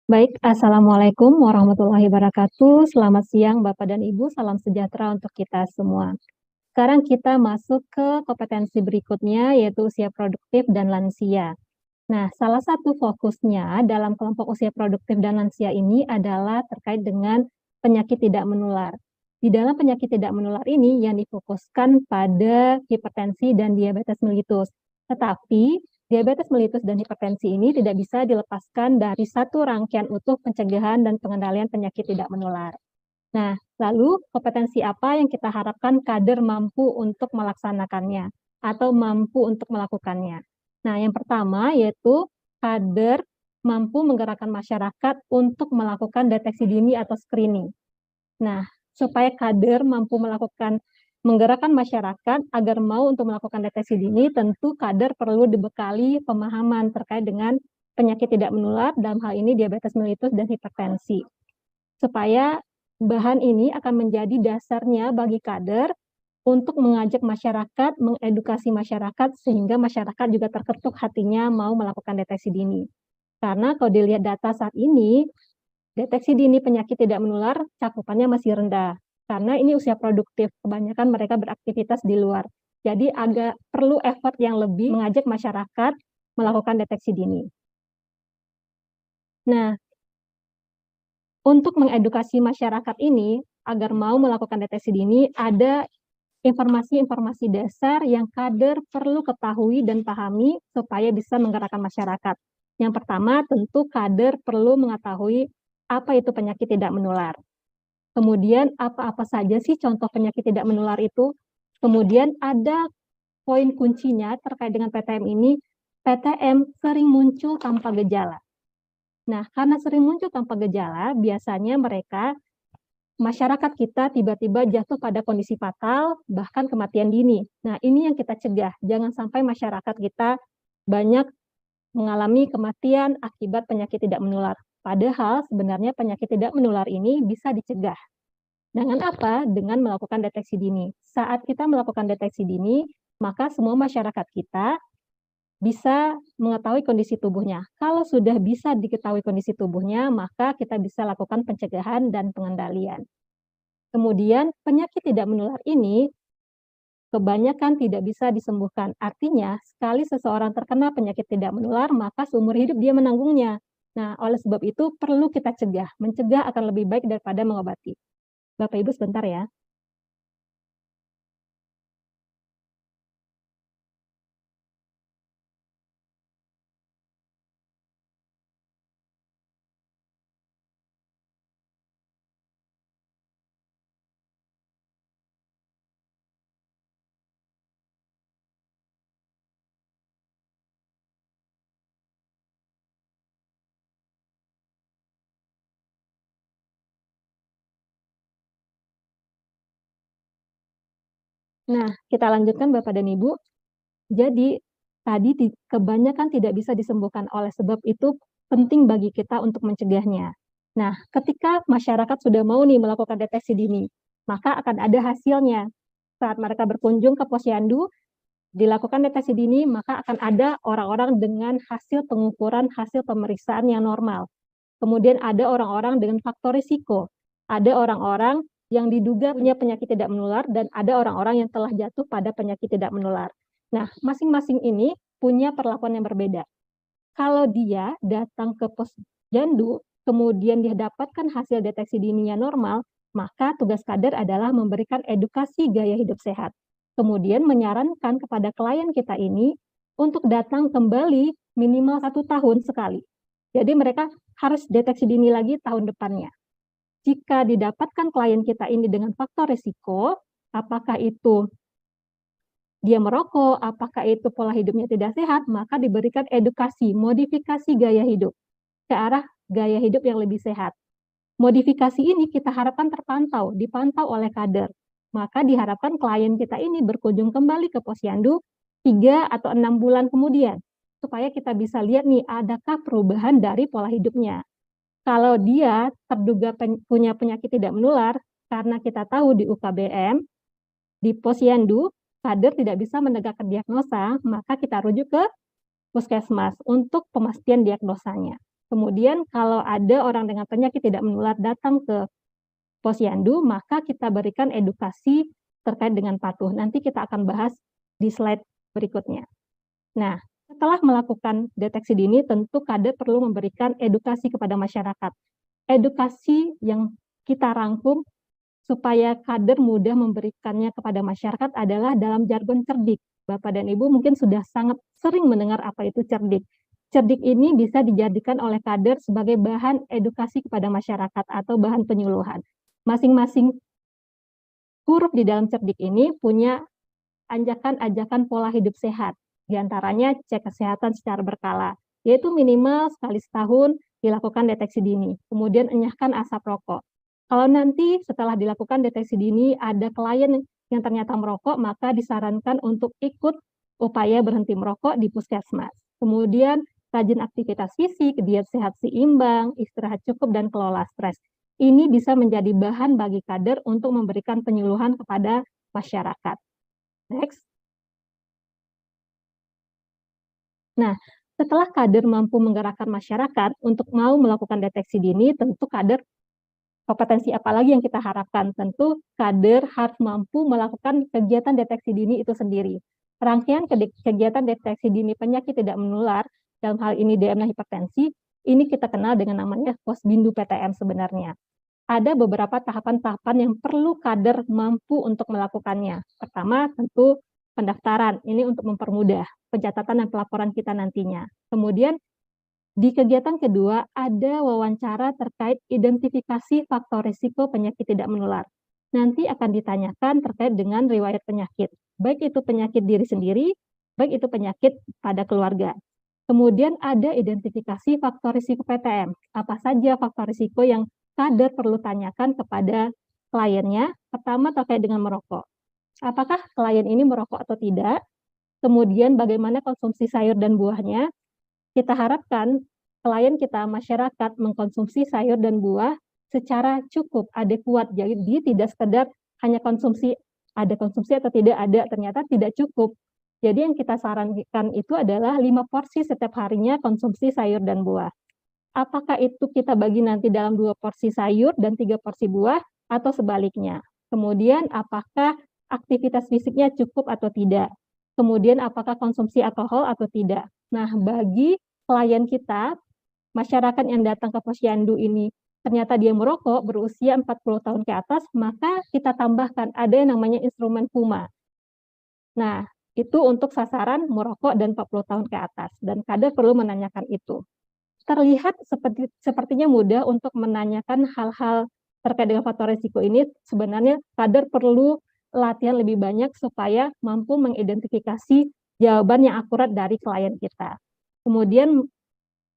Baik, Assalamualaikum warahmatullahi wabarakatuh. Selamat siang Bapak dan Ibu, salam sejahtera untuk kita semua. Sekarang kita masuk ke kompetensi berikutnya, yaitu usia produktif dan lansia. Nah, salah satu fokusnya dalam kelompok usia produktif dan lansia ini adalah terkait dengan penyakit tidak menular. Di dalam penyakit tidak menular ini yang difokuskan pada hipertensi dan diabetes mellitus. Tetapi diabetes mellitus dan hipertensi ini tidak bisa dilepaskan dari satu rangkaian utuh pencegahan dan pengendalian penyakit tidak menular. Nah, lalu kompetensi apa yang kita harapkan kader mampu untuk melaksanakannya atau mampu untuk melakukannya? Nah, yang pertama yaitu kader mampu menggerakkan masyarakat untuk melakukan deteksi dini atau screening. Nah, supaya kader mampu menggerakkan masyarakat agar mau untuk melakukan deteksi dini, tentu kader perlu dibekali pemahaman terkait dengan penyakit tidak menular, dalam hal ini diabetes mellitus dan hipertensi. Supaya bahan ini akan menjadi dasarnya bagi kader untuk mengajak masyarakat, mengedukasi masyarakat, sehingga masyarakat juga terketuk hatinya mau melakukan deteksi dini. Karena kalau dilihat data saat ini, deteksi dini penyakit tidak menular cakupannya masih rendah. Karena ini usia produktif, kebanyakan mereka beraktivitas di luar. Jadi agak perlu effort yang lebih mengajak masyarakat melakukan deteksi dini. Nah, untuk mengedukasi masyarakat ini agar mau melakukan deteksi dini, ada informasi-informasi dasar yang kader perlu ketahui dan pahami supaya bisa menggerakkan masyarakat. Yang pertama, tentu kader perlu mengetahui apa itu penyakit tidak menular. Kemudian, apa-apa saja sih contoh penyakit tidak menular itu? Kemudian ada poin kuncinya terkait dengan PTM ini, PTM sering muncul tanpa gejala. Nah, karena sering muncul tanpa gejala, biasanya masyarakat kita tiba-tiba jatuh pada kondisi fatal, bahkan kematian dini. Nah, ini yang kita cegah. Jangan sampai masyarakat kita banyak mengalami kematian akibat penyakit tidak menular. Padahal sebenarnya penyakit tidak menular ini bisa dicegah. Dengan apa? Dengan melakukan deteksi dini. Saat kita melakukan deteksi dini, maka semua masyarakat kita bisa mengetahui kondisi tubuhnya. Kalau sudah bisa diketahui kondisi tubuhnya, maka kita bisa lakukan pencegahan dan pengendalian. Kemudian penyakit tidak menular ini kebanyakan tidak bisa disembuhkan. Artinya, sekali seseorang terkena penyakit tidak menular, maka seumur hidup dia menanggungnya. Nah, oleh sebab itu perlu kita cegah. Mencegah akan lebih baik daripada mengobati. Bapak Ibu sebentar ya. Nah, kita lanjutkan Bapak dan Ibu. Jadi, tadi kebanyakan tidak bisa disembuhkan, oleh sebab itu penting bagi kita untuk mencegahnya. Nah, ketika masyarakat sudah mau nih melakukan deteksi dini, maka akan ada hasilnya. Saat mereka berkunjung ke posyandu, dilakukan deteksi dini, maka akan ada orang-orang dengan hasil pengukuran, hasil pemeriksaan yang normal. Kemudian ada orang-orang dengan faktor risiko. Ada orang-orang yang diduga punya penyakit tidak menular dan ada orang-orang yang telah jatuh pada penyakit tidak menular. Nah, masing-masing ini punya perlakuan yang berbeda. Kalau dia datang ke posyandu, kemudian dia dapatkan hasil deteksi dininya normal, maka tugas kader adalah memberikan edukasi gaya hidup sehat. Kemudian menyarankan kepada klien kita ini untuk datang kembali minimal 1 tahun sekali. Jadi mereka harus deteksi dini lagi tahun depannya. Jika didapatkan klien kita ini dengan faktor risiko, apakah itu dia merokok, apakah itu pola hidupnya tidak sehat, maka diberikan edukasi, modifikasi gaya hidup ke arah gaya hidup yang lebih sehat. Modifikasi ini kita harapkan dipantau oleh kader. Maka diharapkan klien kita ini berkunjung kembali ke posyandu 3 atau 6 bulan kemudian, supaya kita bisa lihat nih, adakah perubahan dari pola hidupnya. Kalau dia terduga punya penyakit tidak menular, karena kita tahu di UKBM, di posyandu, kader tidak bisa menegakkan diagnosa, maka kita rujuk ke puskesmas untuk pemastian diagnosanya. Kemudian kalau ada orang dengan penyakit tidak menular datang ke Posyandu, maka kita berikan edukasi terkait dengan patuh. Nanti kita akan bahas di slide berikutnya. Nah, setelah melakukan deteksi dini, tentu kader perlu memberikan edukasi kepada masyarakat. Edukasi yang kita rangkum supaya kader mudah memberikannya kepada masyarakat adalah dalam jargon cerdik. Bapak dan Ibu mungkin sudah sangat sering mendengar apa itu cerdik. Cerdik ini bisa dijadikan oleh kader sebagai bahan edukasi kepada masyarakat atau bahan penyuluhan. Masing-masing huruf di dalam cerdik ini punya ajakan-ajakan pola hidup sehat. Di antaranya cek kesehatan secara berkala, yaitu minimal sekali setahun dilakukan deteksi dini. Kemudian enyahkan asap rokok. Kalau nanti setelah dilakukan deteksi dini ada klien yang ternyata merokok, maka disarankan untuk ikut upaya berhenti merokok di puskesmas. Kemudian rajin aktivitas fisik, diet sehat seimbang, istirahat cukup, dan kelola stres. Ini bisa menjadi bahan bagi kader untuk memberikan penyuluhan kepada masyarakat. Next. Nah, setelah kader mampu menggerakkan masyarakat untuk mau melakukan deteksi dini, tentu kader kompetensi apa lagi yang kita harapkan? Tentu kader harus mampu melakukan kegiatan deteksi dini itu sendiri. Rangkaian kegiatan deteksi dini penyakit tidak menular, dalam hal ini DM dan hipertensi, ini kita kenal dengan namanya Posbindu PTM sebenarnya. Ada beberapa tahapan-tahapan yang perlu kader mampu untuk melakukannya. Pertama, tentu pendaftaran. Ini untuk mempermudah pencatatan dan pelaporan kita nantinya. Kemudian, di kegiatan kedua, ada wawancara terkait identifikasi faktor risiko penyakit tidak menular. Nanti akan ditanyakan terkait dengan riwayat penyakit, baik itu penyakit diri sendiri, baik itu penyakit pada keluarga. Kemudian ada identifikasi faktor risiko PTM. Apa saja faktor risiko yang kader perlu tanyakan kepada kliennya? Pertama, terkait dengan merokok. Apakah klien ini merokok atau tidak? Kemudian bagaimana konsumsi sayur dan buahnya? Kita harapkan klien kita, masyarakat, mengkonsumsi sayur dan buah secara cukup, adekuat. Jadi tidak sekedar hanya konsumsi, ada konsumsi atau tidak ada, ternyata tidak cukup. Jadi yang kita sarankan itu adalah 5 porsi setiap harinya konsumsi sayur dan buah. Apakah itu kita bagi nanti dalam 2 porsi sayur dan 3 porsi buah, atau sebaliknya? Kemudian apakah aktivitas fisiknya cukup atau tidak? Kemudian apakah konsumsi alkohol atau tidak? Nah, bagi klien kita, masyarakat yang datang ke Posyandu ini ternyata dia merokok berusia 40 tahun ke atas, maka kita tambahkan ada yang namanya instrumen PUMA. Nah, itu untuk sasaran merokok dan 40 tahun ke atas, dan kader perlu menanyakan itu. Terlihat sepertinya mudah untuk menanyakan hal-hal terkait dengan faktor risiko ini. Sebenarnya kader perlu latihan lebih banyak supaya mampu mengidentifikasi jawaban yang akurat dari klien kita. Kemudian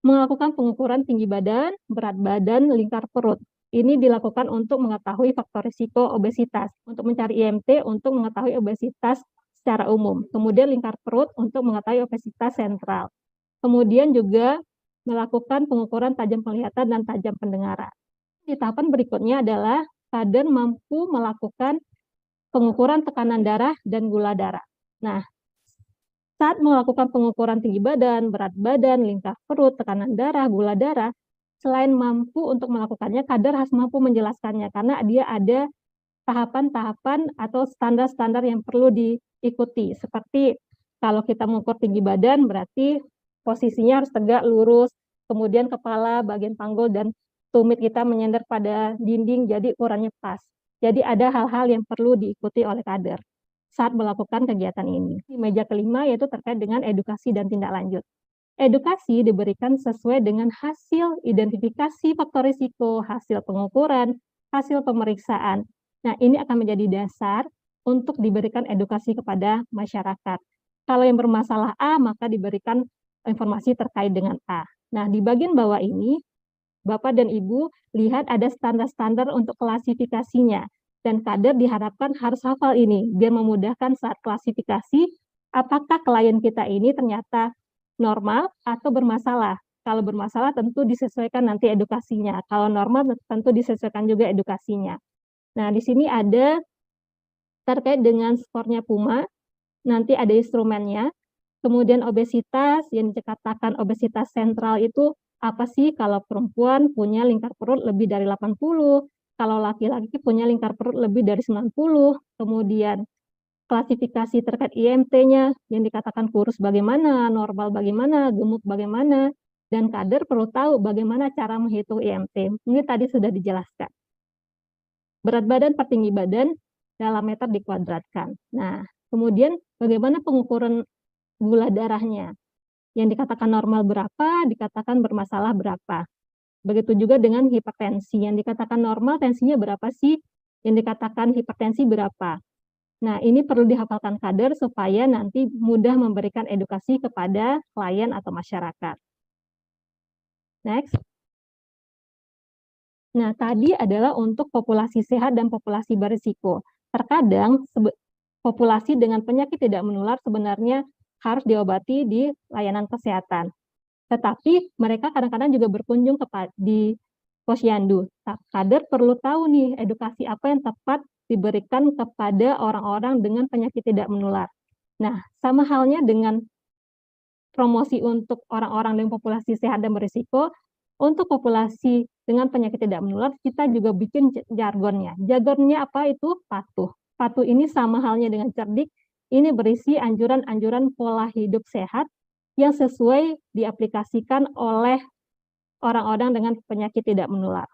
melakukan pengukuran tinggi badan, berat badan, lingkar perut. Ini dilakukan untuk mengetahui faktor risiko obesitas, untuk mencari IMT untuk mengetahui obesitas secara umum. Kemudian lingkar perut untuk mengetahui obesitas sentral. Kemudian juga melakukan pengukuran tajam penglihatan dan tajam pendengaran. Di tahapan berikutnya adalah kader mampu melakukan pengukuran tekanan darah dan gula darah. Nah, saat melakukan pengukuran tinggi badan, berat badan, lingkar perut, tekanan darah, gula darah, selain mampu untuk melakukannya, kader harus mampu menjelaskannya karena dia ada tahapan-tahapan atau standar-standar yang perlu diikuti. Seperti kalau kita mengukur tinggi badan, berarti posisinya harus tegak, lurus, kemudian kepala, bagian panggul, dan tumit kita menyender pada dinding, jadi ukurannya pas. Jadi ada hal-hal yang perlu diikuti oleh kader saat melakukan kegiatan ini. Di meja kelima yaitu terkait dengan edukasi dan tindak lanjut. Edukasi diberikan sesuai dengan hasil identifikasi faktor risiko, hasil pengukuran, hasil pemeriksaan. Nah, ini akan menjadi dasar untuk diberikan edukasi kepada masyarakat. Kalau yang bermasalah A, maka diberikan informasi terkait dengan A. Nah, di bagian bawah ini, Bapak dan Ibu lihat ada standar-standar untuk klasifikasinya. Dan kader diharapkan harus hafal ini, biar memudahkan saat klasifikasi, apakah klien kita ini ternyata normal atau bermasalah. Kalau bermasalah tentu disesuaikan nanti edukasinya. Kalau normal tentu disesuaikan juga edukasinya. Nah, di sini ada terkait dengan skornya PUMA, nanti ada instrumennya. Kemudian obesitas, yang dikatakan obesitas sentral itu apa sih kalau perempuan punya lingkar perut lebih dari 80, kalau laki-laki punya lingkar perut lebih dari 90, kemudian klasifikasi terkait IMT-nya yang dikatakan kurus bagaimana, normal bagaimana, gemuk bagaimana, dan kader perlu tahu bagaimana cara menghitung IMT. Ini tadi sudah dijelaskan. Berat badan per tinggi badan dalam meter dikuadratkan. Nah, kemudian bagaimana pengukuran gula darahnya? Yang dikatakan normal berapa, dikatakan bermasalah berapa. Begitu juga dengan hipertensi. Yang dikatakan normal tensinya berapa sih? Yang dikatakan hipertensi berapa? Nah, ini perlu dihafalkan kader supaya nanti mudah memberikan edukasi kepada klien atau masyarakat. Next. Nah, tadi adalah untuk populasi sehat dan populasi berisiko. Terkadang populasi dengan penyakit tidak menular sebenarnya harus diobati di layanan kesehatan. Tetapi mereka kadang-kadang juga berkunjung di posyandu. Kader perlu tahu nih edukasi apa yang tepat diberikan kepada orang-orang dengan penyakit tidak menular. Nah, sama halnya dengan promosi untuk orang-orang dengan populasi sehat dan berisiko, untuk populasi dengan penyakit tidak menular, kita juga bikin jargonnya. Jargonnya apa itu? Patuh. Patuh ini sama halnya dengan cerdik, ini berisi anjuran-anjuran pola hidup sehat yang sesuai diaplikasikan oleh orang-orang dengan penyakit tidak menular.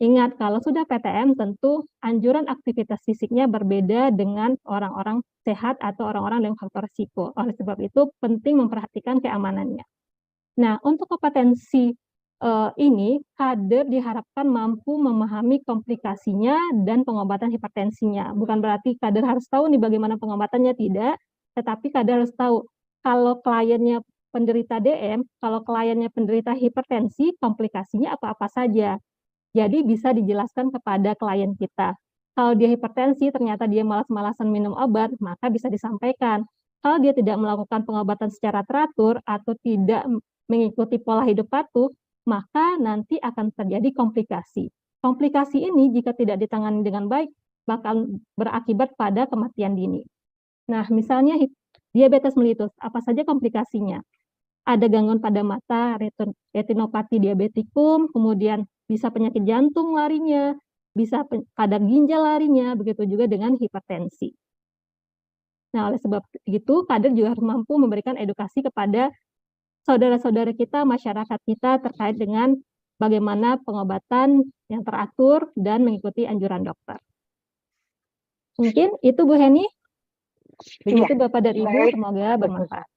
Ingat, kalau sudah PTM tentu anjuran aktivitas fisiknya berbeda dengan orang-orang sehat atau orang-orang dengan faktor risiko. Oleh sebab itu, penting memperhatikan keamanannya. Nah, untuk kompetensi ini, kader diharapkan mampu memahami komplikasinya dan pengobatan hipertensinya. Bukan berarti kader harus tahu nih bagaimana pengobatannya, tidak. Tetapi kader harus tahu, kalau kliennya penderita DM, kalau kliennya penderita hipertensi, komplikasinya apa-apa saja. Jadi bisa dijelaskan kepada klien kita. Kalau dia hipertensi, ternyata dia malas-malasan minum obat, maka bisa disampaikan. Kalau dia tidak melakukan pengobatan secara teratur atau tidak mengikuti pola hidup patuh, maka nanti akan terjadi komplikasi. Komplikasi ini jika tidak ditangani dengan baik, bakal berakibat pada kematian dini. Nah, misalnya diabetes mellitus, apa saja komplikasinya? Ada gangguan pada mata, retinopati diabetikum, kemudian bisa penyakit jantung larinya, bisa kadar ginjal larinya, begitu juga dengan hipertensi. Nah, oleh sebab itu, kader juga harus mampu memberikan edukasi kepada saudara-saudara kita, masyarakat kita terkait dengan bagaimana pengobatan yang teratur dan mengikuti anjuran dokter. Mungkin itu Bu Heni. Begitu Bapak dan Ibu, semoga bermanfaat.